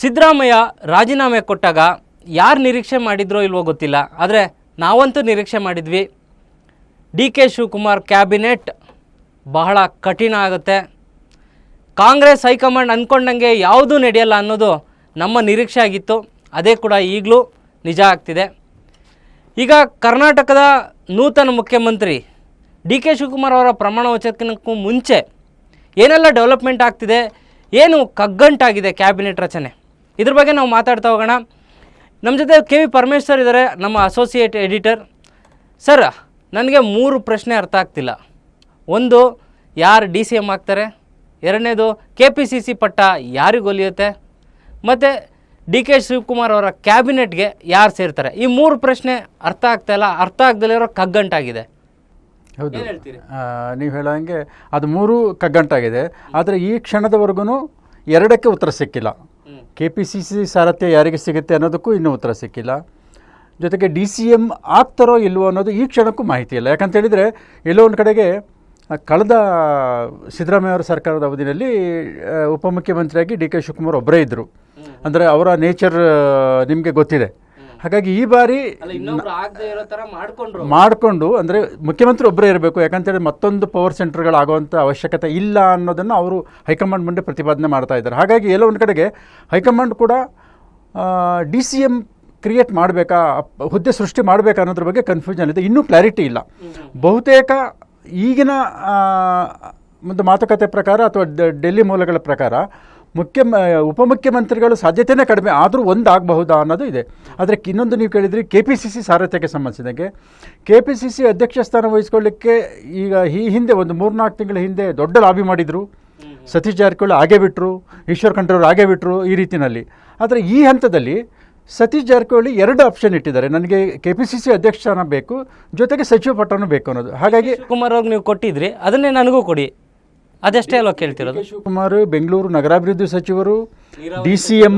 ಸಿದ್ದರಾಮಯ್ಯ ರಾಜೀನಾಮೆ ಕೊಟ್ಟಾಗ ಯಾರು ನಿರೀಕ್ಷೆ ಮಾಡಿದ್ರೋ ಇಲ್ವೋ ಗೊತ್ತಿಲ್ಲ, ಆದರೆ ನಾವಂತೂ ನಿರೀಕ್ಷೆ ಮಾಡಿದ್ವಿ ಡಿ ಕೆ ಶಿವಕುಮಾರ್ ಕ್ಯಾಬಿನೆಟ್ ಬಹಳ ಕಠಿಣ ಆಗುತ್ತೆ, ಕಾಂಗ್ರೆಸ್ ಹೈಕಮಾಂಡ್ ಅಂದ್ಕೊಂಡಂಗೆ ಯಾವುದೂ ನಡೆಯಲ್ಲ ಅನ್ನೋದು ನಮ್ಮ ನಿರೀಕ್ಷೆ ಆಗಿತ್ತು. ಅದೇ ಕೂಡ ಈಗಲೂ ನಿಜ ಆಗ್ತಿದೆ. ಈಗ ಕರ್ನಾಟಕದ ನೂತನ ಮುಖ್ಯಮಂತ್ರಿ ಡಿ ಕೆ ಶಿವಕುಮಾರ್ ಅವರ ಪ್ರಮಾಣ ವಚನಕ್ಕೂ ಮುಂಚೆ ಏನೆಲ್ಲ ಡೆವಲಪ್ಮೆಂಟ್ ಆಗ್ತಿದೆ, ಏನು ಕಗ್ಗಂಟಾಗಿದೆ ಕ್ಯಾಬಿನೆಟ್ ರಚನೆ, ಇದ್ರ ಬಗ್ಗೆ ನಾವು ಮಾತಾಡ್ತಾ ಹೋಗೋಣ. ನಮ್ಮ ಜೊತೆ ಕೆ ವಿ ಪರಮೇಶ್ವರ್ ಇದ್ದಾರೆ, ನಮ್ಮ ಅಸೋಸಿಯೇಟ್ ಎಡಿಟರ್. ಸರ್, ನನಗೆ 3 ಪ್ರಶ್ನೆ ಅರ್ಥ ಆಗ್ತಿಲ್ಲ. ಒಂದು, ಯಾರು DCM ಆಗ್ತಾರೆ? ಎರಡನೇದು, KPCC ಪಟ್ಟ ಯಾರಿಗೆ ಒಲಿಯುತ್ತೆ? ಮತ್ತು ಡಿ ಕೆ ಶಿವಕುಮಾರ್ ಅವರ ಕ್ಯಾಬಿನೆಟ್ಗೆ ಯಾರು ಸೇರ್ತಾರೆ? ಈ 3 ಪ್ರಶ್ನೆ ಅರ್ಥ ಆಗ್ತಾಯಿಲ್ಲ, ಅರ್ಥ ಆಗದಲ್ಲೇ ಇರೋ ಕಗ್ಗಂಟಾಗಿದೆ. ಹೌದು, ನೀವು ಹೇಳೋಂಗೆ ಅದು 3 ಕಗ್ಗಂಟಾಗಿದೆ. ಆದರೆ ಈ ಕ್ಷಣದವರೆಗೂ 2ಕ್ಕೆ ಉತ್ತರ ಸಿಕ್ಕಿಲ್ಲ. KPCC ಸಾರಥ್ಯ ಯಾರಿಗೆ ಸಿಗುತ್ತೆ ಅನ್ನೋದಕ್ಕೂ ಇನ್ನೂ ಉತ್ತರ ಸಿಕ್ಕಿಲ್ಲ. ಜೊತೆಗೆ DCM ಆಗ್ತಾರೋ ಇಲ್ವೋ ಅನ್ನೋದು ಈ ಕ್ಷಣಕ್ಕೂ ಮಾಹಿತಿ ಇಲ್ಲ. ಯಾಕಂತೇಳಿದರೆ ಎಲ್ಲೋ ಒಂದು ಕಡೆಗೆ ಕಳೆದ ಸಿದ್ದರಾಮಯ್ಯ ಅವರ ಸರ್ಕಾರದ ಅವಧಿಯಲ್ಲಿ ಉಪಮುಖ್ಯಮಂತ್ರಿಯಾಗಿ ಡಿ ಕೆ ಶಿವಕುಮಾರ್ ಒಬ್ಬರೇ ಇದ್ದರು. ಅಂದರೆ ಅವರ ನೇಚರ್ ನಿಮಗೆ ಗೊತ್ತಿದೆ. ಹಾಗಾಗಿ ಈ ಬಾರಿ ಮಾಡಿಕೊಂಡು ಅಂದರೆ ಮುಖ್ಯಮಂತ್ರಿ ಒಬ್ಬರೇ ಇರಬೇಕು, ಯಾಕಂತೇಳಿ ಮತ್ತೊಂದು ಪವರ್ ಸೆಂಟರ್ಗಳಾಗುವಂಥ ಅವಶ್ಯಕತೆ ಇಲ್ಲ ಅನ್ನೋದನ್ನು ಅವರು ಹೈಕಮಾಂಡ್ ಮುಂದೆ ಪ್ರತಿಪಾದನೆ ಮಾಡ್ತಾ ಇದ್ದಾರೆ. ಹಾಗಾಗಿ ಎಲ್ಲೋ ಒಂದು ಕಡೆಗೆ ಹೈಕಮಾಂಡ್ ಕೂಡ DCM ಕ್ರಿಯೇಟ್ ಮಾಡಬೇಕಾ, ಹುದ್ದೆ ಸೃಷ್ಟಿ ಮಾಡಬೇಕಾ ಅನ್ನೋದ್ರ ಬಗ್ಗೆ ಕನ್ಫ್ಯೂಷನ್ ಇದೆ. ಇನ್ನೂ ಕ್ಲಾರಿಟಿ ಇಲ್ಲ. ಬಹುತೇಕ ಈಗಿನ ಒಂದು ಮಾತುಕತೆ ಪ್ರಕಾರ ಅಥವಾ ಡೆಲ್ಲಿ ಮೂಲಗಳ ಪ್ರಕಾರ ಉಪಮುಖ್ಯಮಂತ್ರಿಗಳು ಸಾಧ್ಯತೆಯೇ ಕಡಿಮೆ, ಆದರೂ ಒಂದಾಗಬಹುದಾ ಅನ್ನೋದು ಇದೆ. ಆದರೆ ಇನ್ನೊಂದು ನೀವು ಕೇಳಿದ್ರಿ KPCC ಸಾರಥ್ಯಕ್ಕೆ ಸಂಬಂಧಿಸಿದಂಗೆ, KPCC ಅಧ್ಯಕ್ಷ ಸ್ಥಾನ ವಹಿಸ್ಕೊಳ್ಳಿಕ್ಕೆ ಈಗ ಈ ಹಿಂದೆ ಒಂದು 3-4 ತಿಂಗಳ ಹಿಂದೆ ದೊಡ್ಡ ಲಾಬಿ ಮಾಡಿದರು. ಸತೀಶ್ ಜಾರಕಿಹೊಳಿ ಆಗೇ ಬಿಟ್ಟರು, ಈಶ್ವರ್ ಖಂಡ್ರೆ ಅವರು ಆಗೇ ಬಿಟ್ಟರು, ಈ ರೀತಿಯಲ್ಲಿ. ಆದರೆ ಈ ಹಂತದಲ್ಲಿ ಸತೀಶ್ ಜಾರಕಿಹೊಳಿ 2 ಆಪ್ಷನ್ ಇಟ್ಟಿದ್ದಾರೆ. ನನಗೆ KPCC ಅಧ್ಯಕ್ಷ ಸ್ಥಾನ ಬೇಕು, ಜೊತೆಗೆ ಸಚಿವ ಪಟ್ಟನೂ ಬೇಕು ಅನ್ನೋದು. ಹಾಗಾಗಿ ಶಿವಕುಮಾರ್ ಅವ್ರಿಗೆ ನೀವು ಕೊಟ್ಟಿದ್ರಿ, ಅದನ್ನೇ ನನಗೂ ಕೊಡಿ, ಅದಷ್ಟೇ ಅಲ್ವಾ ಕೇಳ್ತಿರೋದು. ಶಿವಕುಮಾರ್ ಬೆಂಗಳೂರು ನಗರಾಭಿವೃದ್ಧಿ ಸಚಿವರು, DCM,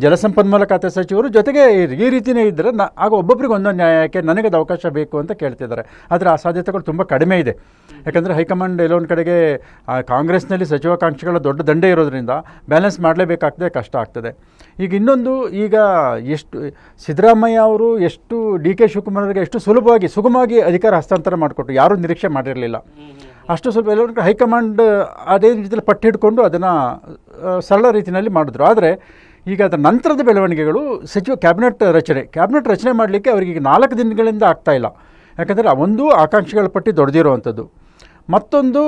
ಜಲಸಂಪನ್ಮೂಲ ಖಾತೆ ಸಚಿವರು, ಜೊತೆಗೆ ಈ ರೀತಿಯೇ ಇದ್ದರೆ ಆಗ ಒಬ್ಬೊಬ್ಬರಿಗೆ ಒಂದೊಂದು ನ್ಯಾಯಕ್ಕೆ ನನಗೆ ಅದು ಅವಕಾಶ ಬೇಕು ಅಂತ ಕೇಳ್ತಿದ್ದಾರೆ. ಆದರೆ ಆ ಸಾಧ್ಯತೆಗಳು ತುಂಬ ಕಡಿಮೆ ಇದೆ. ಯಾಕಂದರೆ ಹೈಕಮಾಂಡ್ ಎಲ್ಲೋ ಒಂದು ಕಡೆಗೆ ಕಾಂಗ್ರೆಸ್ನಲ್ಲಿ ಸಚಿವಾಕಾಂಕ್ಷಿಗಳ ದೊಡ್ಡ ದಂಡೆ ಇರೋದ್ರಿಂದ ಬ್ಯಾಲೆನ್ಸ್ ಮಾಡಲೇಬೇಕಾಗ್ತದೆ, ಕಷ್ಟ ಆಗ್ತದೆ. ಈಗ ಇನ್ನೊಂದು, ಈಗ ಎಷ್ಟು ಸಿದ್ದರಾಮಯ್ಯ ಅವರು ಎಷ್ಟು ಡಿ ಕೆ ಶಿವಕುಮಾರ್ ಅವರಿಗೆ ಎಷ್ಟು ಸುಗಮವಾಗಿ ಅಧಿಕಾರ ಹಸ್ತಾಂತರ ಮಾಡಿಕೊಟ್ರು, ಯಾರೂ ನಿರೀಕ್ಷೆ ಮಾಡಿರಲಿಲ್ಲ. ಅಷ್ಟು ಸ್ವಲ್ಪ ಎಲ್ಲರೂ ಹೈಕಮಾಂಡ್ ಅದೇ ರೀತಿಯಲ್ಲಿ ಪಟ್ಟು ಹಿಡ್ಕೊಂಡು ಅದನ್ನು ಸರಳ ರೀತಿಯಲ್ಲಿ ಮಾಡಿದ್ರು. ಆದರೆ ಈಗ ಅದರ ನಂತರದ ಬೆಳವಣಿಗೆಗಳು, ಕ್ಯಾಬಿನೆಟ್ ರಚನೆ ಮಾಡಲಿಕ್ಕೆ ಅವರಿಗೆ 4 ದಿನಗಳಿಂದ ಆಗ್ತಾಯಿಲ್ಲ. ಯಾಕಂದರೆ ಒಂದು ಆಕಾಂಕ್ಷಿಗಳ ಪಟ್ಟಿ ದೊಡ್ಡದಿರುವಂಥದ್ದು, ಮತ್ತೊಂದು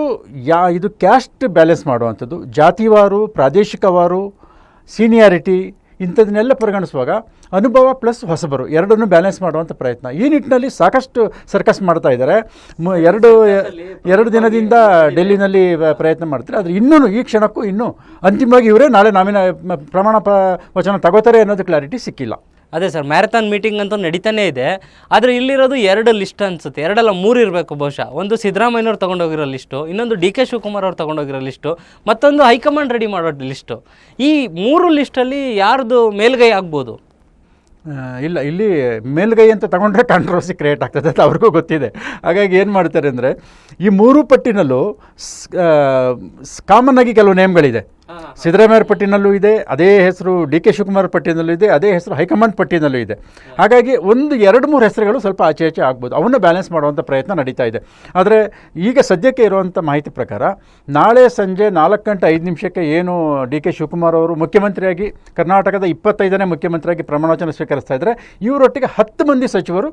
ಇದು ಕ್ಯಾಸ್ಟ್ ಬ್ಯಾಲೆನ್ಸ್ ಮಾಡುವಂಥದ್ದು, ಜಾತಿವಾರು, ಪ್ರಾದೇಶಿಕವಾರು, ಸೀನಿಯಾರಿಟಿ ಇಂಥದನ್ನೆಲ್ಲ ಪರಿಗಣಿಸುವಾಗ ಅನುಭವ ಪ್ಲಸ್ ಹೊಸಬರು ಎರಡನ್ನೂ ಬ್ಯಾಲೆನ್ಸ್ ಮಾಡುವಂಥ ಪ್ರಯತ್ನ. ಈ ನಿಟ್ಟಿನಲ್ಲಿ ಸಾಕಷ್ಟು ಸರ್ಕಸ್ ಮಾಡ್ತಾ ಇದ್ದಾರೆ. ಎರಡು ದಿನದಿಂದ ಡೆಲ್ಲಿನಲ್ಲಿ ಪ್ರಯತ್ನ ಮಾಡ್ತಾರೆ. ಆದರೆ ಇನ್ನೂ ಈ ಕ್ಷಣಕ್ಕೂ ಇನ್ನೂ ಅಂತಿಮವಾಗಿ ಇವರೇ ನಾಳೆ ಪ್ರಮಾಣ ವಚನ ತಗೋತಾರೆ ಅನ್ನೋದು ಕ್ಲಾರಿಟಿ ಸಿಕ್ಕಿಲ್ಲ. ಅದೇ ಸರ್, ಮ್ಯಾರಥಾನ್ ಮೀಟಿಂಗ್ ಅಂತೂ ನಡೀತಾನೆ ಇದೆ. ಆದರೆ ಇಲ್ಲಿರೋದು 2 ಲಿಸ್ಟ್ ಅನಿಸುತ್ತೆ, 2 ಅಲ್ಲ 3 ಇರಬೇಕು ಬಹುಶಃ. ಒಂದು ಸಿದ್ದರಾಮಯ್ಯನವ್ರು ತೊಗೊಂಡೋಗಿರೋ ಲಿಸ್ಟು, ಇನ್ನೊಂದು ಡಿ ಕೆ ಶಿವಕುಮಾರ್ ಅವ್ರು ತೊಗೊಂಡೋಗಿರೋ ಲಿಸ್ಟು, ಮತ್ತೊಂದು ಹೈಕಮಾಂಡ್ ರೆಡಿ ಮಾಡೋ ಲಿಸ್ಟು. ಈ 3 ಲಿಸ್ಟಲ್ಲಿ ಯಾರ್ದು ಮೇಲ್ಗೈ ಆಗ್ಬೋದು? ಇಲ್ಲ, ಇಲ್ಲಿ ಮೇಲ್ಗೈ ಅಂತ ತಗೊಂಡ್ರೆ ಕಾಂಟ್ರವರ್ಸಿ ಕ್ರಿಯೇಟ್ ಆಗ್ತದೆ ಅಂತ ಅವ್ರಿಗೂ ಗೊತ್ತಿದೆ. ಹಾಗಾಗಿ ಏನು ಮಾಡ್ತಾರೆ ಅಂದರೆ, ಈ 3 ಪಟ್ಟಿನಲ್ಲೂ ಕಾಮನ್ ಆಗಿ ಕೆಲವು ನೇಮ್ಗಳಿದೆ. ಸಿದ್ದರಾಮಯ್ಯ ಪಟ್ಟಿನಲ್ಲೂ ಇದೆ ಅದೇ ಹೆಸರು, ಡಿ ಕೆ ಶಿವಕುಮಾರ್ ಪಟ್ಟಿನಲ್ಲೂ ಇದೆ ಅದೇ ಹೆಸರು, ಹೈಕಮಾಂಡ್ ಪಟ್ಟಿನಲ್ಲೂ ಇದೆ. ಹಾಗಾಗಿ 1-2-3 ಹೆಸರುಗಳು ಸ್ವಲ್ಪ ಆಚೆ ಆಗ್ಬೋದು. ಅವನ್ನ ಬ್ಯಾಲೆನ್ಸ್ ಮಾಡುವಂಥ ಪ್ರಯತ್ನ ನಡೀತಾ ಇದೆ. ಆದರೆ ಈಗ ಸದ್ಯಕ್ಕೆ ಇರುವಂಥ ಮಾಹಿತಿ ಪ್ರಕಾರ ನಾಳೆ ಸಂಜೆ 4:05 ಏನು ಡಿ ಕೆ ಶಿವಕುಮಾರ್ ಅವರು ಮುಖ್ಯಮಂತ್ರಿಯಾಗಿ, ಕರ್ನಾಟಕದ 25ನೇ ಮುಖ್ಯಮಂತ್ರಿಯಾಗಿ ಪ್ರಮಾಣವಚನ ಸ್ವೀಕರಿಸ್ತಾ ಇದ್ದಾರೆ. ಇವರೊಟ್ಟಿಗೆ 10 ಮಂದಿ ಸಚಿವರು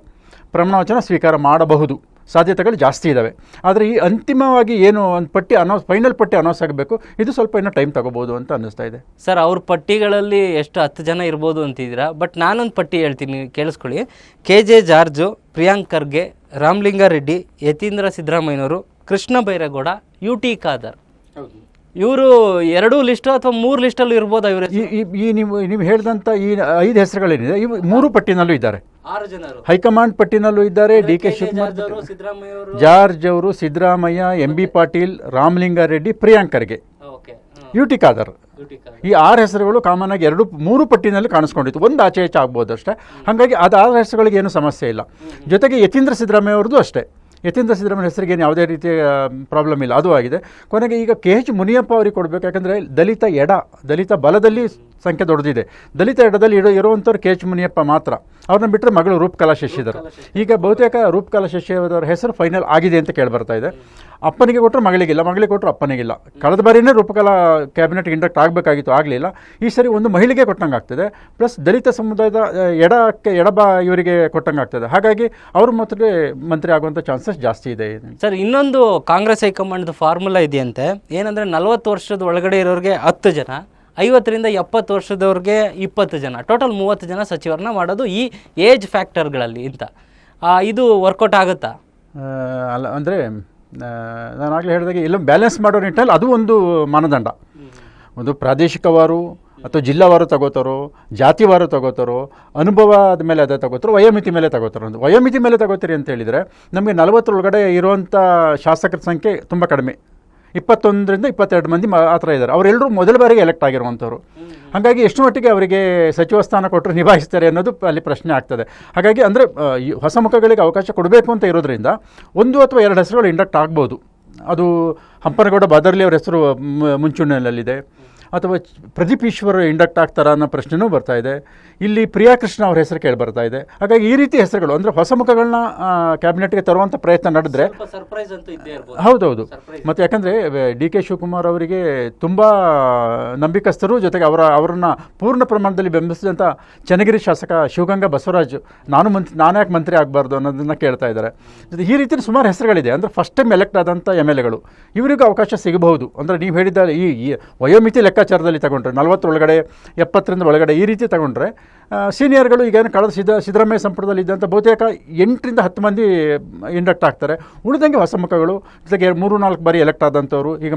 ಪ್ರಮಾಣವಚನ ಸ್ವೀಕಾರ ಮಾಡಬಹುದು, ಸಾಧ್ಯತೆಗಳು ಜಾಸ್ತಿ ಇದ್ದಾವೆ. ಆದರೆ ಈ ಅಂತಿಮವಾಗಿ ಏನು ಒಂದು ಪಟ್ಟಿ ಫೈನಲ್ ಪಟ್ಟಿ ಅನೌನ್ಸ್ ಆಗಬೇಕು, ಇದು ಸ್ವಲ್ಪ ಇನ್ನೂ ಟೈಮ್ ತಗೋಬೋದು ಅಂತ ಅನ್ನಿಸ್ತಾ ಇದೆ. ಸರ್, ಅವ್ರ ಪಟ್ಟಿಗಳಲ್ಲಿ ಎಷ್ಟು 10 ಜನ ಇರ್ಬೋದು ಅಂತಿದ್ದೀರಾ, ಬಟ್ ನಾನೊಂದು ಪಟ್ಟಿ ಹೇಳ್ತೀನಿ, ಕೇಳಿಸ್ಕೊಳ್ಳಿ. KJ ಜಾರ್ಜು, ಪ್ರಿಯಾಂಕ್ ಖರ್ಗೆ, ರಾಮಲಿಂಗಾರೆಡ್ಡಿ, ಯತೀಂದ್ರ ಸಿದ್ದರಾಮಯ್ಯನವರು, ಕೃಷ್ಣ ಬೈರೇಗೌಡ, UT ಖಾದರ್, ಇವರು 2 ಲಿಸ್ಟು ಅಥವಾ 3 ಲಿಸ್ಟಲ್ಲೂ ಇರ್ಬೋದು. ಇವರು ಈ ನೀವು ಹೇಳಿದಂಥ ಈ 5 ಹೆಸರುಗಳೇನಿದೆ ಇವು 3 ಪಟ್ಟಿನಲ್ಲೂ ಇದ್ದಾರೆ. 6 ಜನರು ಹೈಕಮಾಂಡ್ ಪಟ್ಟಿನಲ್ಲೂ ಇದ್ದಾರೆ. ಡಿ ಕೆ ಶಿವಕುಮಾರ್, ಜಾರ್ಜ್ ಅವರು, ಸಿದ್ದರಾಮಯ್ಯ, MB ಪಾಟೀಲ್, ರಾಮಲಿಂಗಾರೆಡ್ಡಿ, ಪ್ರಿಯಾಂಕ್ ಖರ್ಗೆ, UT ಖಾದರ್, ಈ 6 ಹೆಸರುಗಳು ಕಾಮನ್ ಆಗಿ 2-3 ಪಟ್ಟಿನಲ್ಲಿ ಕಾಣಿಸ್ಕೊಂಡಿತ್ತು. ಒಂದು ಆಚೆ ಆಗ್ಬೋದು ಅಷ್ಟೇ. ಹಾಗಾಗಿ ಅದು 6 ಹೆಸರುಗಳಿಗೆ ಏನು ಸಮಸ್ಯೆ ಇಲ್ಲ. ಜೊತೆಗೆ ಯತೀಂದ್ರ ಸಿದ್ದರಾಮಯ್ಯ ಅವ್ರದ್ದು ಅಷ್ಟೇ. ಯತೀಂದ್ರ ಸಿದ್ದರಾಮಯ್ಯ ಹೆಸರಿಗೆ ಯಾವುದೇ ರೀತಿಯ ಪ್ರಾಬ್ಲಮ್ ಇಲ್ಲ, ಅದು ಆಗಿದೆ. ಕೊನೆಗೆ ಈಗ KH ಮುನಿಯಪ್ಪ ಅವರಿಗೆ ಕೊಡಬೇಕು. ಯಾಕಂದರೆ ದಲಿತ ಬಲದಲ್ಲಿ ಸಂಖ್ಯೆ ದೊಡ್ಡದಿದೆ. ದಲಿತ ಎಡದಲ್ಲಿ ಇರುವಂಥವ್ರು ಕೆ ಎಚ್ ಮುನಿಯಪ್ಪ ಮಾತ್ರ. ಅವ್ರನ್ನ ಬಿಟ್ಟರೆ ಮಗಳು ರೂಪಕಲಾ ಶಶಿಧರ್. ಈಗ ಬಹುತೇಕ ರೂಪಕಲಾ ಶಶಿಧರ್ ಹೆಸರು ಫೈನಲ್ ಆಗಿದೆ ಅಂತ ಕೇಳಿಬರ್ತಾ ಇದೆ. ಅಪ್ಪನಿಗೆ ಕೊಟ್ಟರು ಮಗಳಿಗಿಲ್ಲ, ಮಗಳಿಗೆ ಕೊಟ್ಟರು ಅಪ್ಪನಿಗಿಲ್ಲ. ಕಳೆದ ಬಾರಿನೇ ರೂಪಕಲಾ ಕ್ಯಾಬಿನೆಟ್ ಇಂಡಕ್ಟ್ ಆಗಬೇಕಾಗಿತ್ತು, ಆಗಲಿಲ್ಲ. ಈ ಸರಿ ಒಂದು ಮಹಿಳೆಗೆ ಕೊಟ್ಟಂಗೆ ಆಗ್ತದೆ, ಪ್ಲಸ್ ದಲಿತ ಸಮುದಾಯದ ಎಡಬ ಇವರಿಗೆ ಕೊಟ್ಟಂಗೆ ಆಗ್ತದೆ. ಹಾಗಾಗಿ ಅವರು ಮಾತ್ರ ಮಂತ್ರಿ ಆಗುವಂಥ ಚಾನ್ಸಸ್ ಜಾಸ್ತಿ ಇದೆ. ಸರ್, ಇನ್ನೊಂದು ಕಾಂಗ್ರೆಸ್ ಹೈಕಮಾಂಡ್ದು ಫಾರ್ಮುಲಾ ಇದೆಯಂತೆ. ಏನಂದರೆ 40 ವರ್ಷದ ಒಳಗಡೆ ಇರೋರಿಗೆ 10 ಜನ, 50ರಿಂದ 70 ವರ್ಷದವ್ರಿಗೆ 20 ಜನ, ಟೋಟಲ್ 30 ಜನ ಸಚಿವರನ್ನ ಮಾಡೋದು ಈ ಏಜ್ ಫ್ಯಾಕ್ಟರ್ಗಳಲ್ಲಿ ಅಂತ. ಇದು ವರ್ಕೌಟ್ ಆಗುತ್ತಾ? ಅಲ್ಲ, ಅಂದರೆ ನಾನು ಆಗಲೇ ಹೇಳಿದಾಗೆ ಎಲ್ಲ ಬ್ಯಾಲೆನ್ಸ್ ಮಾಡೋ ನಿಟ್ಟಲ್ಲಿ ಅದು ಒಂದು ಮಾನದಂಡ. ಒಂದು ಪ್ರಾದೇಶಿಕವಾರು ಅಥವಾ ಜಿಲ್ಲಾವಾರು ತಗೋತಾರೋ, ಜಾತಿವಾರು ತಗೋತಾರೋ, ಅನುಭವದ ಮೇಲೆ ಅದೇ ತಗೋತಾರೋ, ವಯೋಮಿತಿ ಮೇಲೆ ತಗೋತಾರೋ. ಒಂದು ವಯೋಮಿತಿ ಮೇಲೆ ತಗೋತೀರಿ ಅಂತ ಹೇಳಿದರೆ ನಮಗೆ 40 ಒಳಗಡೆ ಇರುವಂಥ ಶಾಸಕರ ಸಂಖ್ಯೆ ತುಂಬ ಕಡಿಮೆ. 21ರಿಂದ 22 ಮಂದಿ ಆ ಥರ ಇದ್ದಾರೆ. ಅವರೆಲ್ಲರೂ ಮೊದಲ ಬಾರಿಗೆ ಎಲೆಕ್ಟ್ ಆಗಿರುವಂಥವ್ರು. ಹಾಗಾಗಿ ಎಷ್ಟು ಮಟ್ಟಿಗೆ ಅವರಿಗೆ ಸಚಿವ ಸ್ಥಾನ ಕೊಟ್ಟರು ನಿಭಾಯಿಸ್ತಾರೆ ಅನ್ನೋದು ಅಲ್ಲಿ ಪ್ರಶ್ನೆ ಆಗ್ತದೆ. ಹಾಗಾಗಿ ಅಂದರೆ ಹೊಸ ಮುಖಗಳಿಗೆ ಅವಕಾಶ ಕೊಡಬೇಕು ಅಂತ ಇರೋದ್ರಿಂದ 1 ಅಥವಾ 2 ಹೆಸರುಗಳು ಇಂಡಕ್ಟ್ ಆಗ್ಬೋದು. ಅದು ಹಂಪನಗೌಡ ಬಾದರ್ಲಿ ಅವರ ಹೆಸರು ಮುಂಚೂಣಿಯಲ್ಲಿದೆ, ಅಥವಾ ಪ್ರದೀಪ್ ಈಶ್ವರ್ ಇಂಡಕ್ಟ್ ಆಗ್ತಾರ ಅನ್ನೋ ಪ್ರಶ್ನೆನೂ ಬರ್ತಾ ಇದೆ. ಇಲ್ಲಿ ಪ್ರಿಯಾ ಕೃಷ್ಣ ಅವ್ರ ಹೆಸರು ಕೇಳಿ ಬರ್ತಾ ಇದೆ. ಹಾಗಾಗಿ ಈ ರೀತಿ ಹೆಸರುಗಳು ಅಂದರೆ ಹೊಸ ಮುಖಗಳನ್ನ ಕ್ಯಾಬಿನೆಟ್ಗೆ ತರುವಂಥ ಪ್ರಯತ್ನ ನಡೆದ್ರೆ ಹೌದೌದು. ಮತ್ತು ಯಾಕಂದರೆ ಡಿ ಕೆ ಶಿವಕುಮಾರ್ ಅವರಿಗೆ ತುಂಬ ನಂಬಿಕಸ್ಥರು, ಜೊತೆಗೆ ಅವರನ್ನು ಪೂರ್ಣ ಪ್ರಮಾಣದಲ್ಲಿ ಬೆಂಬಲಿಸಿದಂಥ ಚನ್ನಗಿರಿ ಶಾಸಕ ಶಿವಗಂಗಾ ಬಸವರಾಜ್ ನಾನು ಯಾಕೆ ಮಂತ್ರಿ ಆಗಬಾರ್ದು ಅನ್ನೋದನ್ನು ಕೇಳ್ತಾ ಇದ್ದಾರೆ. ಈ ರೀತಿ ಸುಮಾರು ಹೆಸರುಗಳಿದೆ. ಅಂದರೆ ಫಸ್ಟ್ ಟೈಮ್ ಎಲೆಕ್ಟ್ ಆದಂಥ MLAಗಳು ಇವರಿಗೂ ಅವಕಾಶ ಸಿಗಬಹುದು. ಅಂದರೆ ನೀವು ಹೇಳಿದ ಈ ವಯೋಮಿತಿ ಲೆಕ್ಕಾಚಾರದಲ್ಲಿ ತಗೊಂಡ್ರೆ 40 ಒಳಗಡೆ 70ರಿಂದ ಒಳಗಡೆ ಈ ರೀತಿ ತಗೊಂಡ್ರೆ ಸೀನಿಯರ್ಗಳು ಈಗ ಕಳೆದ ಸಿದ್ದರಾಮಯ್ಯ ಸಂಪುಟದಲ್ಲಿ ಇದ್ದಂಥ ಬಹುತೇಕ 8ರಿಂದ 10 ಮಂದಿ ಇಂಡಕ್ಟ್ ಆಗ್ತಾರೆ. ಉಳಿದಂಗೆ ಹೊಸ ಮುಖಗಳು, ಜೊತೆಗೆ 3-4 ಬಾರಿ ಎಲೆಕ್ಟ್ ಆದಂಥವ್ರು, ಈಗ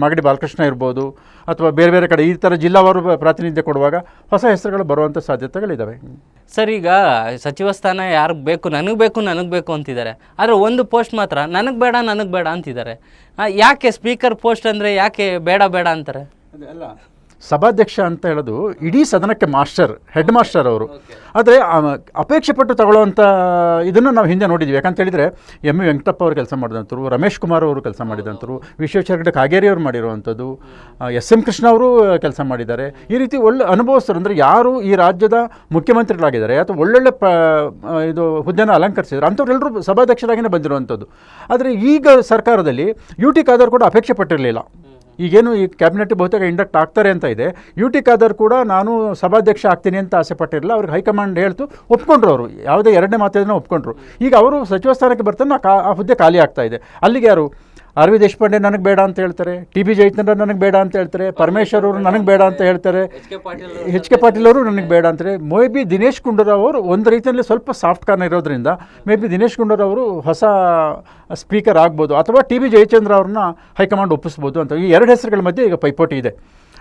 ಮಾಗಡಿ ಬಾಲಕೃಷ್ಣ ಇರ್ಬೋದು, ಅಥವಾ ಬೇರೆ ಬೇರೆ ಕಡೆ ಈ ಥರ ಜಿಲ್ಲಾವಾರು ಪ್ರಾತಿನಿಧ್ಯ ಕೊಡುವಾಗ ಹೊಸ ಹೆಸರುಗಳು ಬರುವಂಥ ಸಾಧ್ಯತೆಗಳಿದ್ದಾವೆ. ಸರ್, ಈಗ ಸಚಿವ ಸ್ಥಾನ ಯಾರಿಗೆ ಬೇಕು, ನನಗೆ ಬೇಕು ಅಂತಿದ್ದಾರೆ. ಆದರೆ ಒಂದು ಪೋಸ್ಟ್ ಮಾತ್ರ ನನಗೆ ಬೇಡ ಅಂತಿದ್ದಾರೆ. ಯಾಕೆ ಸ್ಪೀಕರ್ ಪೋಸ್ಟ್ ಅಂದರೆ ಯಾಕೆ ಬೇಡ ಅಂತಾರೆ? ಅಲ್ಲ, ಸಭಾಧ್ಯಕ್ಷ ಅಂತ ಹೇಳೋದು ಇಡೀ ಸದನಕ್ಕೆ ಹೆಡ್ ಮಾಸ್ಟರ್ ಅವರು. ಆದರೆ ಅಪೇಕ್ಷೆ ಪಟ್ಟು ತಗೊಳ್ಳುವಂಥ ಇದನ್ನು ನಾವು ಹಿಂದೆ ನೋಡಿದ್ವಿ. ಯಾಕಂತ ಹೇಳಿದರೆ ಎಂ ವೆಂಕಟಪ್ಪ ಅವರು ಕೆಲಸ ಮಾಡಿದಂಥವ್ರು, ರಮೇಶ್ ಕುಮಾರ್ ಅವರು ಕೆಲಸ ಮಾಡಿದಂಥವ್ರು, ವಿಶ್ವೇಶ್ವರ ಕಾಗೇರಿ ಅವರು ಮಾಡಿರುವಂಥದ್ದು, SM ಕೃಷ್ಣ ಅವರು ಕೆಲಸ ಮಾಡಿದ್ದಾರೆ. ಈ ರೀತಿ ಒಳ್ಳೆ ಅನುಭವಸ್ಥರು, ಅಂದರೆ ಯಾರು ಈ ರಾಜ್ಯದ ಮುಖ್ಯಮಂತ್ರಿಗಳಾಗಿದ್ದಾರೆ ಅಥವಾ ಒಳ್ಳೊಳ್ಳೆ ಇದು ಹುದ್ದೆನ ಅಲಂಕರಿಸಿದ್ರು ಅಂಥವ್ರೆಲ್ಲರೂ ಸಭಾಧ್ಯಕ್ಷರಾಗಿಯೇ ಬಂದಿರುವಂಥದ್ದು. ಆದರೆ ಈಗ ಸರ್ಕಾರದಲ್ಲಿ UT ಖಾದರ್ ಕೂಡ ಅಪೇಕ್ಷೆ ಪಟ್ಟಿರಲಿಲ್ಲ. ಈಗೇನು ಈ ಕ್ಯಾಬಿನೆಟ್ ಬಹುತೇಕ ಇಂಡಕ್ಟ್ ಆಗ್ತಾರೆ ಅಂತ ಇದೆ, UT ಖಾದರ್ ಕೂಡ ನಾನು ಸಭಾಧ್ಯಕ್ಷ ಆಗ್ತೀನಿ ಅಂತ ಆಸೆ ಪಟ್ಟಿರಲಿಲ್ಲ. ಅವ್ರಿಗೆ ಹೈಕಮಾಂಡ್ ಹೇಳ್ತು, ಒಪ್ಕೊಂಡ್ರು. ಅವರು ಯಾವುದೇ 2ನೇ ಮಾತಿನ ಒಪ್ಕೊಂಡ್ರು. ಈಗ ಅವರು ಸಚಿವ ಸ್ಥಾನಕ್ಕೆ ಬರ್ತಾನೆ ಆ ಹುದ್ದೆ ಖಾಲಿ ಆಗ್ತಾ ಇದೆ. ಅಲ್ಲಿಗೆ ಯಾರು RV ದೇಶಪಾಂಡೆ ನನಗೆ ಬೇಡ ಅಂತ ಹೇಳ್ತಾರೆ, TB ಜಯಚಂದ್ರ ನನಗೆ ಬೇಡ ಅಂತ ಹೇಳ್ತಾರೆ, ಪರಮೇಶ್ವರ್ ಅವರು ನನಗೆ ಬೇಡ ಅಂತ ಹೇಳ್ತಾರೆ, HK ಪಾಟೀಲ್ ಅವರು ನನಗೆ ಬೇಡ ಅಂತಾರೆ. ಮೇ ದಿನೇಶ್ ಗುಂಡೂರಾವ್ ಅವರು ಒಂದು ರೀತಿಯಲ್ಲಿ ಸ್ವಲ್ಪ ಸಾಫ್ಟ್ ಕಾರ್ನರ್ ಇರೋದ್ರಿಂದ ದಿನೇಶ್ ಗುಂಡೂರಾವ್ ಅವರು ಹೊಸ ಸ್ಪೀಕರ್ ಆಗ್ಬೋದು, ಅಥವಾ TB ಜಯಚಂದ್ರ ಅವ್ರನ್ನ ಹೈಕಮಾಂಡ್ ಒಪ್ಪಿಸ್ಬೋದು ಅಂತ. ಈ 2 ಹೆಸರುಗಳ ಮಧ್ಯೆ ಈಗ ಪೈಪೋಟಿ ಇದೆ.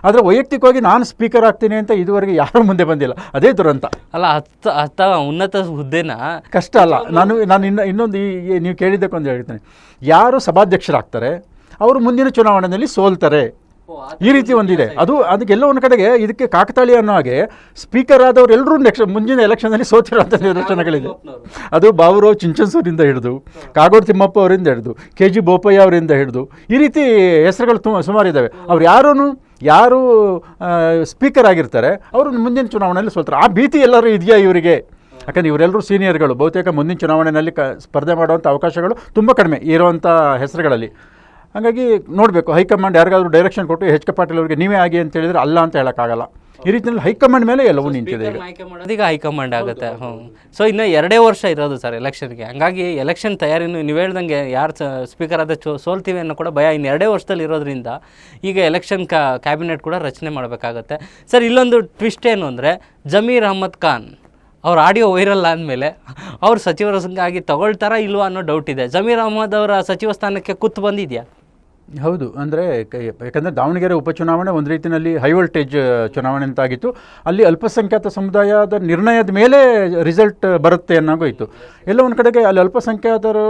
ಆದರೆ ವೈಯಕ್ತಿಕವಾಗಿ ನಾನು ಸ್ಪೀಕರ್ ಆಗ್ತೀನಿ ಅಂತ ಇದುವರೆಗೆ ಯಾರು ಮುಂದೆ ಬಂದಿಲ್ಲ. ಅದೇ ದುರಂತ ಅಲ್ಲ. ಹತ್ತ ಉನ್ನತ ಹುದ್ದೆನ ಕಷ್ಟ ಅಲ್ಲ. ನಾನು ಇನ್ನೊಂದು ನೀವು ಕೇಳಿದ್ದಕ್ಕೊಂದು ಹೇಳ್ತೇನೆ. ಯಾರು ಸಭಾಧ್ಯಕ್ಷರಾಗ್ತಾರೆ ಅವರು ಮುಂದಿನ ಚುನಾವಣೆಯಲ್ಲಿ ಸೋಲ್ತಾರೆ. ಈ ರೀತಿ ಒಂದಿದೆ. ಅದಕ್ಕೆಲ್ಲ ಒಂದು ಕಡೆಗೆ ಇದಕ್ಕೆ ಕಾಕತಾಳಿ ಅನ್ನೋ ಹಾಗೆ ಸ್ಪೀಕರ್ ಆದವರು ಎಲ್ಲರೂ ಮುಂದಿನ ಎಲೆಕ್ಷನ್ನಲ್ಲಿ ಸೋತಿರುವಂಥ ನಿದರ್ಶನಗಳಿದೆ. ಅದು ಬಾಬುರಾವ್ ಚಿಂಚನ್ಸೂರಿಂದ ಹಿಡಿದು, ಕಾಗೋಡು ತಿಮ್ಮಪ್ಪ ಅವರಿಂದ ಹಿಡಿದು, KG ಬೋಪಯ್ಯ ಅವರಿಂದ ಹಿಡಿದು ಈ ರೀತಿ ಹೆಸರುಗಳು ಸುಮಾರು ಇದ್ದಾವೆ. ಅವ್ರು ಯಾರು ಸ್ಪೀಕರ್ ಆಗಿರ್ತಾರೆ ಅವರು ಮುಂದಿನ ಚುನಾವಣೆಯಲ್ಲಿ ಸೋಲ್ತಾರೆ. ಆ ಭೀತಿ ಎಲ್ಲರೂ ಇದೆಯಾ ಇವರಿಗೆ? ಯಾಕಂದರೆ ಇವರೆಲ್ಲರೂ ಸೀನಿಯರ್ಗಳು. ಬಹುತೇಕ ಮುಂದಿನ ಚುನಾವಣೆಯಲ್ಲಿ ಸ್ಪರ್ಧೆ ಮಾಡುವಂಥ ಅವಕಾಶಗಳು ತುಂಬ ಕಡಿಮೆ ಇರುವಂಥ ಹೆಸರುಗಳಲ್ಲಿ. ಹಾಗಾಗಿ ನೋಡಬೇಕು, ಹೈಕಮಾಂಡ್ ಯಾರಿಗಾದ್ರೂ ಡೈರೆಕ್ಷನ್ ಕೊಟ್ಟು HK ಪಾಟೀಲ್ ಅವರಿಗೆ ನೀವೇ ಆಗಿ ಅಂತ ಹೇಳಿದರೆ ಅಲ್ಲ ಅಂತ ಹೇಳೋಕ್ಕಾಗಲ್ಲ. ಈ ರೀತಿಯಲ್ಲಿ ಹೈಕಮಾಂಡ್ ಮೇಲೆ ಎಲ್ಲವೂ ನಿಂತಿದೆ. ಈಗ ಹೈಕಮಾಂಡ್ ಆಗುತ್ತೆ. ಸೊ ಇನ್ನು 2 ವರ್ಷ ಇರೋದು ಸರ್ ಎಲೆಕ್ಷನ್ಗೆ. ಹಂಗಾಗಿ ಎಲೆಕ್ಷನ್ ತಯಾರಿನೂ ನೀವು ಹೇಳ್ದಂಗೆ ಯಾರು ಸ್ಪೀಕರ್ ಆದ ಸೋಲ್ತೀವಿ ಅನ್ನೋ ಕೂಡ ಭಯ ಇನ್ನು 2 ವರ್ಷದಲ್ಲಿ ಇರೋದ್ರಿಂದ ಈಗ ಎಲೆಕ್ಷನ್ ಕ್ಯಾಬಿನೆಟ್ ಕೂಡ ರಚನೆ ಮಾಡಬೇಕಾಗತ್ತೆ. ಸರ್, ಇಲ್ಲೊಂದು ಟ್ವಿಸ್ಟ್ ಏನು ಅಂದರೆ, ಜಮೀರ್ ಅಹ್ಮದ್ ಖಾನ್ ಅವ್ರ ಆಡಿಯೋ ವೈರಲ್ ಆದಮೇಲೆ ಅವ್ರು ಸಚಿವರ ಸಂಘ ತಗೊಳ್ತಾರಾ ಇಲ್ವಾ ಅನ್ನೋ ಡೌಟ್ ಇದೆ. ಜಮೀರ್ ಅಹ್ಮದ್ ಅವರ ಸಚಿವ ಸ್ಥಾನಕ್ಕೆ ಕುತ್ತು ಬಂದಿದೆಯಾ? ಹೌದು. ಅಂದರೆ ಯಾಕಂದರೆ ದಾವಣಗೆರೆ ಉಪಚುನಾವಣೆ ಒಂದು ರೀತಿಯಲ್ಲಿ ಹೈ ವೋಲ್ಟೇಜ್ ಚುನಾವಣೆ ಅಂತಾಗಿತ್ತು. ಅಲ್ಲಿ ಅಲ್ಪಸಂಖ್ಯಾತ ಸಮುದಾಯದ ನಿರ್ಣಯದ ಮೇಲೆ ರಿಸಲ್ಟ್ ಬರುತ್ತೆ ಅನ್ನೋಗೋಯಿತು. ಎಲ್ಲ ಒಂದು ಕಡೆಗೆ ಅಲ್ಲಿ ಅಲ್ಪಸಂಖ್ಯಾತರು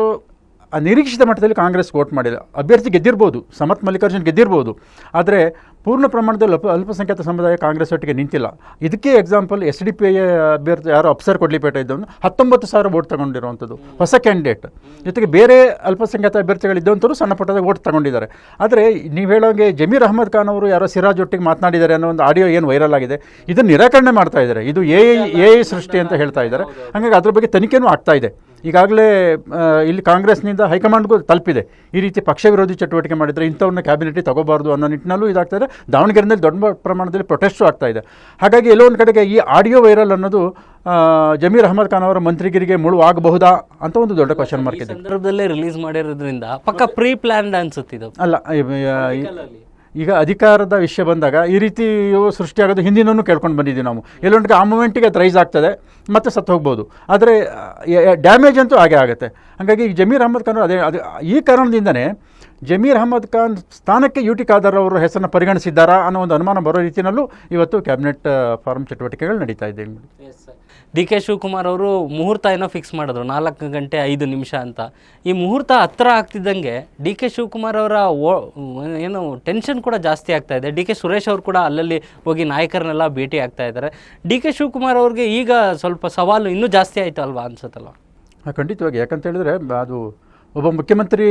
ಆ ನಿರೀಕ್ಷಿತ ಮಟ್ಟದಲ್ಲಿ ಕಾಂಗ್ರೆಸ್ ವೋಟ್ ಮಾಡಿಲ್ಲ. ಅಭ್ಯರ್ಥಿ ಗೆದ್ದಿರ್ಬೋದು, ಸಮರ್ಥ್ ಮಲ್ಲಿಕಾರ್ಜುನ್ ಗೆದ್ದಿರ್ಬೋದು, ಆದರೆ ಪೂರ್ಣ ಪ್ರಮಾಣದಲ್ಲಿ ಅಲ್ಪಸಂಖ್ಯಾತ ಸಮುದಾಯ ಕಾಂಗ್ರೆಸ್ ಒಟ್ಟಿಗೆ ನಿಂತಿಲ್ಲ. ಇದಕ್ಕೆ ಎಕ್ಸಾಂಪಲ್ SDPI ಅಭ್ಯರ್ಥಿ ಯಾರೋ ಅಪ್ಸರ್ ಕೊಡ್ಲಿಪೇಟೆ ಇದ್ದವನು 19,000 ವೋಟ್ ತಗೊಂಡಿರುವಂಥದ್ದು ಹೊಸ ಕ್ಯಾಂಡಿಡೇಟ್. ಜೊತೆಗೆ ಬೇರೆ ಅಲ್ಪಸಂಖ್ಯಾತ ಅಭ್ಯರ್ಥಿಗಳಿದ್ದಂಥವ್ರು ಸಣ್ಣ ಪುಟ್ಟದ ವೋಟ್ ತಗೊಂಡಿದ್ದಾರೆ. ಆದರೆ ನೀವು ಹೇಳೋಂಗೆ ಜಮೀರ್ ಅಹಮದ್ ಖಾನ್ ಅವರು ಯಾರೋ ಸಿರಾಜ್ ಒಟ್ಟಿಗೆ ಮಾತನಾಡಿದ್ದಾರೆ ಅನ್ನೋ ಒಂದು ಆಡಿಯೋ ಏನು ವೈರಲ್ ಆಗಿದೆ, ಇದನ್ನು ನಿರಾಕರಣೆ ಮಾಡ್ತಾ ಇದ್ದಾರೆ. ಇದು AI ಸೃಷ್ಟಿ ಅಂತ ಹೇಳ್ತಾ ಇದ್ದಾರೆ. ಹಾಗಾಗಿ ಅದ್ರ ಬಗ್ಗೆ ತನಿಖೆನೂ ಆಗ್ತಾ ಇದೆ. ಈಗಾಗಲೇ ಇಲ್ಲಿ ಕಾಂಗ್ರೆಸ್ನಿಂದ ಹೈಕಮಾಂಡ್ಗೂ ತಲುಪಿದೆ, ಈ ರೀತಿ ಪಕ್ಷ ವಿರೋಧಿ ಚಟುವಟಿಕೆ ಮಾಡಿದರೆ ಇಂಥವ್ರನ್ನ ಕ್ಯಾಬಿನೆಟ್ಗೆ ತಗೋಬಾರ್ದು ಅನ್ನೋ ನಿಟ್ಟಿನಲ್ಲೂ ಇದಾಗ್ತಾ ಇದೆ. ದಾವಣಗೆರೆಯಲ್ಲಿ ದೊಡ್ಡ ಪ್ರಮಾಣದಲ್ಲಿ ಪ್ರೊಟೆಸ್ಟು ಆಗ್ತಾ ಇದೆ. ಹಾಗಾಗಿ ಎಲ್ಲೋ ಒಂದು ಕಡೆಗೆ ಈ ಆಡಿಯೋ ವೈರಲ್ ಅನ್ನೋದು ಜಮೀರ್ ಅಹಮದ್ ಖಾನ್ ಅವರ ಮಂತ್ರಿಗಿರಿಗೆ ಮುಳು ಆಗಬಹುದಾ ಅಂತ ಒಂದು ದೊಡ್ಡ ಕ್ವಶನ್ ಮಾರ್ಕ್ ಇದೆ. ಸಂದರ್ಭದಲ್ಲೇ ರಿಲೀಸ್ ಮಾಡಿರೋದ್ರಿಂದ ಪಕ್ಕ ಪ್ರೀ ಪ್ಲಾನ್ಡ್ ಅನ್ಸುತ್ತಿದ್ದು ಅಲ್ಲ. ಈಗ ಅಧಿಕಾರದ ವಿಷಯ ಬಂದಾಗ ಈ ರೀತಿ ಸೃಷ್ಟಿಯಾಗೋದು ಹಿಂದಿನೂ ಕೇಳ್ಕೊಂಡು ಬಂದಿದ್ದೀವಿ ನಾವು. ಎಲ್ಲೊಂದಿಗೆ ಆ ಮೂಮೆಂಟಿಗೆ ಅದು ರೈಸ್ ಆಗ್ತದೆ, ಮತ್ತೆ ಸತ್ತು ಹೋಗ್ಬೋದು, ಆದರೆ ಡ್ಯಾಮೇಜ್ ಅಂತೂ ಹಾಗೆ ಆಗುತ್ತೆ. ಹಾಗಾಗಿ ಜಮೀರ್ ಅಹಮದ್ ಖಾನ್ ಅದು ಈ ಕಾರಣದಿಂದನೇ ಜಮೀರ್ ಅಹಮದ್ ಖಾನ್ ಸ್ಥಾನಕ್ಕೆ UT ಖಾದರ್ ಅವರ ಹೆಸರನ್ನು ಪರಿಗಣಿಸಿದ್ದಾರಾ ಅನ್ನೋ ಒಂದು ಅನುಮಾನ ಬರೋ ರೀತಿಯಲ್ಲೂ ಇವತ್ತು ಕ್ಯಾಬಿನೆಟ್ ಫಾರಂ ಚಟುವಟಿಕೆಗಳು ನಡೀತಾ ಇದೆ. DK ಶಿವಕುಮಾರ್ ಅವರು ಮುಹೂರ್ತ ಏನೋ ಫಿಕ್ಸ್ ಮಾಡಿದ್ರು 4 ಗಂಟೆ 5 ನಿಮಿಷ ಅಂತ. ಈ ಮುಹೂರ್ತ ಹತ್ರ ಆಗ್ತಿದ್ದಂಗೆ DK ಶಿವಕುಮಾರ್ ಅವರ ಏನು ಟೆನ್ಷನ್ ಕೂಡ ಜಾಸ್ತಿ ಆಗ್ತಾ ಇದೆ. DK ಸುರೇಶ್ ಅವರು ಕೂಡ ಅಲ್ಲಲ್ಲಿ ಹೋಗಿ ನಾಯಕರನ್ನೆಲ್ಲ ಭೇಟಿ ಆಗ್ತಾ ಇದ್ದಾರೆ. DK ಶಿವಕುಮಾರ್ ಅವ್ರಿಗೆ ಈಗ ಸ್ವಲ್ಪ ಸವಾಲು ಇನ್ನೂ ಜಾಸ್ತಿ ಆಯಿತು ಅಲ್ವಾ ಅನ್ಸುತ್ತಲ್ವ? ಖಂಡಿತವಾಗಿ. ಯಾಕಂತ ಹೇಳಿದ್ರೆ ಅದು ಒಬ್ಬ ಮುಖ್ಯಮಂತ್ರಿ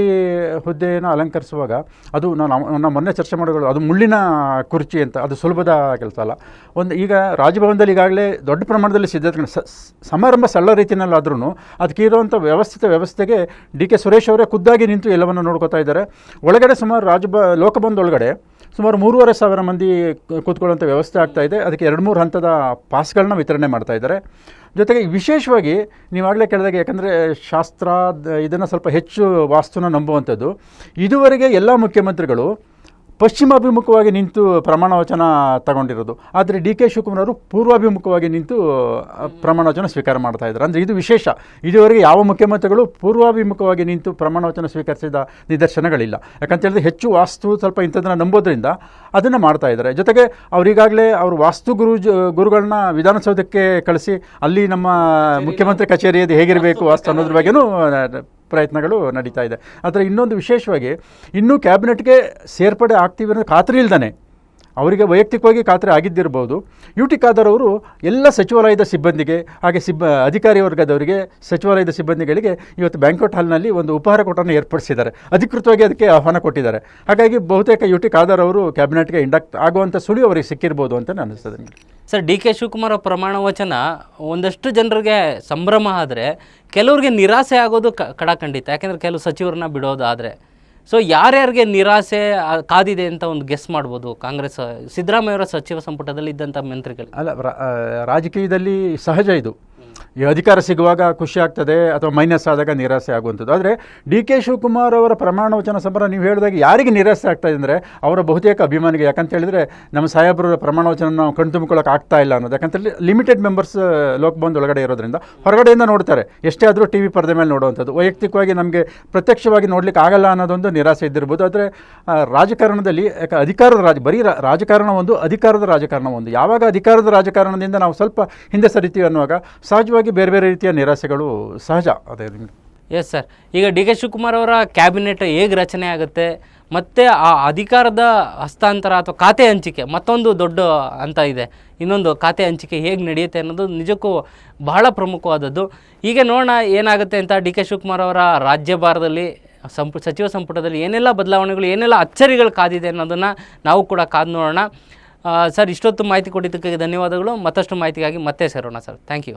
ಹುದ್ದೆಯನ್ನು ಅಲಂಕರಿಸುವಾಗ ಅದು ನಾವು ಮೊನ್ನೆ ಚರ್ಚೆ ಮಾಡೋದು, ಅದು ಮುಳ್ಳಿನ ಕುರ್ಚಿ ಅಂತ, ಅದು ಸುಲಭದ ಕೆಲಸ ಅಲ್ಲ. ಈಗ ರಾಜಭವನದಲ್ಲಿ ಈಗಾಗಲೇ ದೊಡ್ಡ ಪ್ರಮಾಣದಲ್ಲಿ ಸಿದ್ಧತೆ, ಸಮಾರಂಭ ಸರಳ ರೀತಿಯಲ್ಲಾದ್ರೂ ಅದಕ್ಕಿರುವಂಥ ವ್ಯವಸ್ಥೆಗೆ DK ಸುರೇಶ್ ಅವರೇ ಖುದ್ದಾಗಿ ನಿಂತು ಎಲ್ಲವನ್ನು ನೋಡ್ಕೋತಾ ಇದ್ದಾರೆ. ಒಳಗಡೆ ಸುಮಾರು ಲೋಕಭವನದ ಒಳಗಡೆ ಸುಮಾರು 3,500 ಮಂದಿ ಕೂತ್ಕೊಳ್ಳುವಂಥ ವ್ಯವಸ್ಥೆ ಆಗ್ತಾ ಇದೆ. ಅದಕ್ಕೆ 2-3 ಹಂತದ ಪಾಸ್ಗಳನ್ನ ವಿತರಣೆ ಮಾಡ್ತಾ ಇದ್ದಾರೆ. ಜೊತೆಗೆ ವಿಶೇಷವಾಗಿ ನೀವಾಗಲೇ ಕೇಳಿದಾಗ, ಯಾಕಂದರೆ ಶಾಸ್ತ್ರ ಇದನ್ನು ಸ್ವಲ್ಪ ಹೆಚ್ಚು ವಾಸ್ತುನ ನಂಬುವಂಥದ್ದು. ಇದುವರೆಗೆ ಎಲ್ಲ ಮುಖ್ಯಮಂತ್ರಿಗಳು ಪಶ್ಚಿಮಾಭಿಮುಖವಾಗಿ ನಿಂತು ಪ್ರಮಾಣ ವಚನ ತಗೊಂಡಿರೋದು. ಆದರೆ DK ಶಿವಕುಮಾರ್ ಅವರು ಪೂರ್ವಾಭಿಮುಖವಾಗಿ ನಿಂತು ಪ್ರಮಾಣ ವಚನ ಸ್ವೀಕಾರ ಮಾಡ್ತಾ ಇದ್ದಾರೆ. ಅಂದರೆ ಇದು ವಿಶೇಷ. ಇದುವರೆಗೆ ಯಾವ ಮುಖ್ಯಮಂತ್ರಿಗಳು ಪೂರ್ವಾಭಿಮುಖವಾಗಿ ನಿಂತು ಪ್ರಮಾಣ ವಚನ ಸ್ವೀಕರಿಸಿದ ನಿದರ್ಶನಗಳಿಲ್ಲ. ಯಾಕಂತ ಹೇಳಿದ್ರೆ ಹೆಚ್ಚು ವಾಸ್ತು ಸ್ವಲ್ಪ ಇಂಥದ್ದನ್ನು ನಂಬೋದ್ರಿಂದ ಅದನ್ನು ಮಾಡ್ತಾ ಇದ್ದಾರೆ. ಜೊತೆಗೆ ಅವರಿಗಾಗಲೇ ಅವರು ವಾಸ್ತು ಗುರುಗಳನ್ನ ವಿಧಾನಸೌಧಕ್ಕೆ ಕಳಿಸಿ ಅಲ್ಲಿ ನಮ್ಮ ಮುಖ್ಯಮಂತ್ರಿ ಕಚೇರಿಯದು ಹೇಗಿರಬೇಕು ವಾಸ್ತು ಅನ್ನೋದ್ರ ಬಗ್ಗೆನೂ ಪ್ರಯತ್ನಗಳು ನಡೀತಾ ಇದೆ. ಆದರೆ ಇನ್ನೊಂದು ವಿಶೇಷವಾಗಿ, ಇನ್ನೂ ಕ್ಯಾಬಿನೆಟ್ಗೆ ಸೇರ್ಪಡೆ ಆಗ್ತೀವಿ ಅನ್ನೋ ಖಾತ್ರಿ ಇಲ್ದಾನೆ, ಅವರಿಗೆ ವೈಯಕ್ತಿಕವಾಗಿ ಖಾತ್ರಿ ಆಗಿದ್ದಿರ್ಬೋದು, UT ಖಾದರ್ ಅವರು ಎಲ್ಲ ಸಚಿವಾಲಯದ ಸಿಬ್ಬಂದಿಗೆ, ಹಾಗೆ ಅಧಿಕಾರಿ ವರ್ಗದವರಿಗೆ, ಸಚಿವಾಲಯದ ಸಿಬ್ಬಂದಿಗಳಿಗೆ ಇವತ್ತು ಬ್ಯಾಂಕ್ವೆಟ್ ಹಾಲ್ನಲ್ಲಿ ಒಂದು ಉಪಹಾರ ಕೂಟವನ್ನು ಏರ್ಪಡಿಸಿದ್ದಾರೆ. ಅಧಿಕೃತವಾಗಿ ಅದಕ್ಕೆ ಆಹ್ವಾನ ಕೊಟ್ಟಿದ್ದಾರೆ. ಹಾಗಾಗಿ ಬಹುತೇಕ UT ಖಾದರ್ ಅವರು ಕ್ಯಾಬಿನೆಟ್ಗೆ ಇಂಡಕ್ಟ್ ಆಗುವಂಥ ಸುಳಿವು ಅವರಿಗೆ ಸಿಕ್ಕಿರ್ಬೋದು ಅಂತ ಅನಿಸ್ತದೆ. ಸರ್, DK ಶಿವಕುಮಾರ್ ಪ್ರಮಾಣ ವಚನ ಒಂದಷ್ಟು ಜನರಿಗೆ ಸಂಭ್ರಮ ಆದರೆ ಕೆಲವ್ರಿಗೆ ನಿರಾಸೆ ಆಗೋದು ಖಂಡಿತ. ಯಾಕೆಂದರೆ ಕೆಲವು ಸಚಿವರನ್ನ ಬಿಡೋದಾದರೆ, ಸೊ ಯಾರ್ಯಾರಿಗೆ ನಿರಾಸೆ ಕಾದಿದೆ ಅಂತ ಒಂದು ಗೆಸ್ ಮಾಡ್ಬೋದು ಕಾಂಗ್ರೆಸ್ ಸಿದ್ದರಾಮಯ್ಯವರ ಸಚಿವ ಸಂಪುಟದಲ್ಲಿ ಇದ್ದಂಥ ಮಂತ್ರಿಗಳು? ಅಲ್ಲ, ರಾಜಕೀಯದಲ್ಲಿ ಸಹಜ ಇದು. ಈ ಅಧಿಕಾರ ಸಿಗುವಾಗ ಖುಷಿ ಆಗ್ತದೆ ಅಥವಾ ಮೈನಸ್ ಆದಾಗ ನಿರಾಸೆ ಆಗುವಂಥದ್ದು. ಆದರೆ DK ಶಿವಕುಮಾರ್ ಅವರ ಪ್ರಮಾಣ ವಚನ ಸಂಬಂಧ ನೀವು ಹೇಳಿದಾಗ ಯಾರಿಗೆ ನಿರಾಸೆ ಆಗ್ತಾ ಇದೆ ಅಂದರೆ ಅವರ ಬಹುತೇಕ ಅಭಿಮಾನಿಗೆ. ಯಾಕಂತ ಹೇಳಿದ್ರೆ ನಮ್ಮ ಸಾಹೇಬರ ಪ್ರಮಾಣ ವಚನ ನಾವು ಕಣ್ತುಂಬಿಕೊಳ್ಳೋಕೆ ಆಗ್ತಾ ಇಲ್ಲ ಅನ್ನೋದು. ಯಾಕಂತೇಳಿ ಲಿಮಿಟೆಡ್ ಮೆಂಬರ್ಸ್ ಲೋಕಭವನದ ಒಳಗಡೆ ಇರೋದ್ರಿಂದ ಹೊರಗಡೆಯಿಂದ ನೋಡ್ತಾರೆ, ಎಷ್ಟೇ ಆದರೂ TV ಪರದೆ ಮೇಲೆ ನೋಡುವಂಥದ್ದು. ವೈಯಕ್ತಿಕವಾಗಿ ನಮಗೆ ಪ್ರತ್ಯಕ್ಷವಾಗಿ ನೋಡ್ಲಿಕ್ಕೆ ಆಗಲ್ಲ ಅನ್ನೋದೊಂದು ನಿರಾಸೆ ಇದ್ದಿರ್ಬೋದು. ಆದರೆ ರಾಜಕಾರಣದಲ್ಲಿ ಬರೀ ರಾಜಕಾರಣ ಒಂದು, ಅಧಿಕಾರದ ರಾಜಕಾರಣ ಒಂದು. ಯಾವಾಗ ಅಧಿಕಾರದ ರಾಜಕಾರಣದಿಂದ ನಾವು ಸ್ವಲ್ಪ ಹಿಂದೆ ಸರಿತೀವಿ ಅನ್ನುವಾಗ ಸಹಜವಾಗಿ ಬೇರೆ ಬೇರೆ ರೀತಿಯ ನಿರಾಸೆಗಳು ಸಹಜ. ಅದೇ ಎಸ್ ಸರ್. ಈಗ DK ಶಿವಕುಮಾರ್ ಅವರ ಕ್ಯಾಬಿನೆಟ್ ಹೇಗೆ ರಚನೆ ಆಗುತ್ತೆ, ಮತ್ತು ಆ ಅಧಿಕಾರದ ಹಸ್ತಾಂತರ ಅಥವಾ ಖಾತೆ ಹಂಚಿಕೆ ಮತ್ತೊಂದು ದೊಡ್ಡ ಅಂತ ಇದೆ, ಇನ್ನೊಂದು ಖಾತೆ ಹಂಚಿಕೆ ಹೇಗೆ ನಡೆಯುತ್ತೆ ಅನ್ನೋದು ನಿಜಕ್ಕೂ ಬಹಳ ಪ್ರಮುಖವಾದದ್ದು. ಈಗ ನೋಡೋಣ ಏನಾಗುತ್ತೆ ಅಂತ. DK ಶಿವಕುಮಾರ್ ಅವರ ರಾಜ್ಯಭಾರದಲ್ಲಿ ಸಚಿವ ಸಂಪುಟದಲ್ಲಿ ಏನೆಲ್ಲ ಬದಲಾವಣೆಗಳು, ಏನೆಲ್ಲ ಅಚ್ಚರಿಗಳು ಕಾದಿದೆ ಅನ್ನೋದನ್ನು ನಾವು ಕೂಡ ಕಾದು ನೋಡೋಣ. ಸರ್, ಇಷ್ಟೊತ್ತು ಮಾಹಿತಿ ಕೊಟ್ಟಿದ್ದಕ್ಕೆ ಧನ್ಯವಾದಗಳು. ಮತ್ತಷ್ಟು ಮಾಹಿತಿಗಾಗಿ ಮತ್ತೆ ಸೇರೋಣ ಸರ್. Thank you.